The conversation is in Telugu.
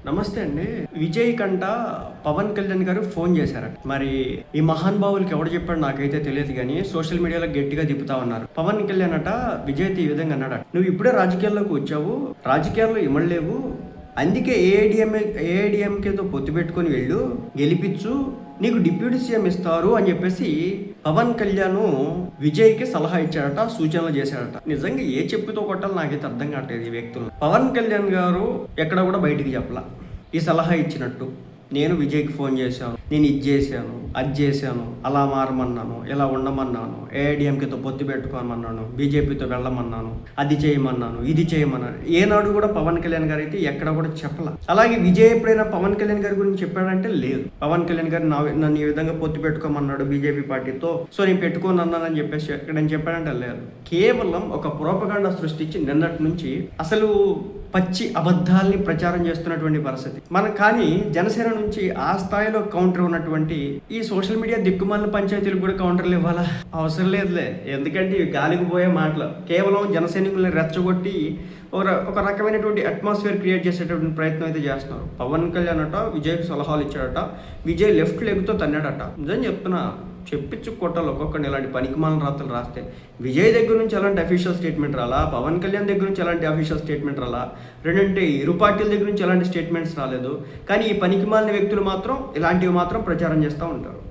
నమస్తే అండి. విజయ్ కంట పవన్ కళ్యాణ్ గారు ఫోన్ చేశారట. మరి ఈ మహానుభావులకి ఎవడు చెప్పాడు నాకైతే తెలియదు కానీ సోషల్ మీడియాలో గట్టిగా తిప్పుతా ఉన్నారు. పవన్ కళ్యాణ్ అట విజయ్తో ఈ విధంగా అన్నాడట, నువ్వు ఇప్పుడే రాజకీయాల్లోకి వచ్చావు, రాజకీయాల్లో ఇమడలేవు, అందుకే ఏఐడిఎంకేతో పొత్తు పెట్టుకొని వెళ్ళు, గెలిపించు, నీకు డిప్యూటీ సీఎం ఇస్తారు అని చెప్పేసి పవన్ కళ్యాణ్ విజయ్కి సలహా ఇచ్చాడట, సూచనలు చేశాడట. నిజంగా ఏ చెప్పుతో కొట్టాలో నాకైతే అర్థం కావట్లేదు ఈ వ్యక్తులు. పవన్ కళ్యాణ్ గారు ఎక్కడ కూడా బయటికి చెప్పలా ఈ సలహా ఇచ్చినట్టు. నేను విజయ్కి ఫోన్ చేశాను, నేను ఇది చేశాను, అది చేశాను, అలా మారమన్నాను, ఇలా ఉండమన్నాను, ఏఐడిఎంకేతో పొత్తు పెట్టుకోమన్నాను, బీజేపీతో వెళ్ళమన్నాను, అది చేయమన్నాను, ఇది చేయమన్నాను. ఏనాడు కూడా పవన్ కళ్యాణ్ గారు అయితే ఎక్కడ కూడా చెప్పలా. అలాగే విజయ్ ఎప్పుడైనా పవన్ కళ్యాణ్ గారి గురించి చెప్పాడంటే లేదు. పవన్ కళ్యాణ్ గారు నన్ను ఈ విధంగా పొత్తు పెట్టుకోమన్నాడు బీజేపీ పార్టీతో, సో నేను పెట్టుకొని అన్నానని చెప్పేసి ఎక్కడని చెప్పాడంటే లేదు. కేవలం ఒక ప్రోపగాండా సృష్టించి నిన్నటి నుంచి అసలు పచ్చి అబద్ధాలని ప్రచారం చేస్తున్నటువంటి పరిస్థితి మనం. కానీ జనసేన నుంచి ఆ స్థాయిలో కౌంటర్ ఉన్నటువంటి ఈ సోషల్ మీడియా దిక్కుమాలిన పంచాయతీలకు కూడా కౌంటర్లు ఇవ్వాలా? అవసరం లేదులే. ఎందుకంటే ఇవి గాలికి పోయే మాటలు. కేవలం జనసైనికుల్ని రెచ్చగొట్టి ఒక రకమైనటువంటి అట్మాస్ఫియర్ క్రియేట్ చేసేటువంటి ప్రయత్నం అయితే చేస్తున్నారు. పవన్ కళ్యాణ్ అట విజయ్కి సలహాలు ఇచ్చాడట, విజయ్ లెఫ్ట్ లెగ్తో తన్నాడట. నిజం చెప్తున్నా, చెప్పించు కొట్టాలి ఒక్కొక్కరిని ఇలాంటి పనికిమాలిన రాతలు రాస్తే. విజయ్ దగ్గర నుంచి ఎలాంటి అఫీషియల్ స్టేట్మెంట్ రాలా, పవన్ కళ్యాణ్ దగ్గర నుంచి ఎలాంటి అఫీషియల్ స్టేట్మెంట్ రాలా, రెండంటే ఇరు పార్టీల దగ్గర నుంచి ఎలాంటి స్టేట్మెంట్స్ రాలేదు. కానీ ఈ పనికిమాలిన వ్యక్తులు మాత్రం ఇలాంటివి మాత్రం ప్రచారం చేస్తూ ఉంటారు.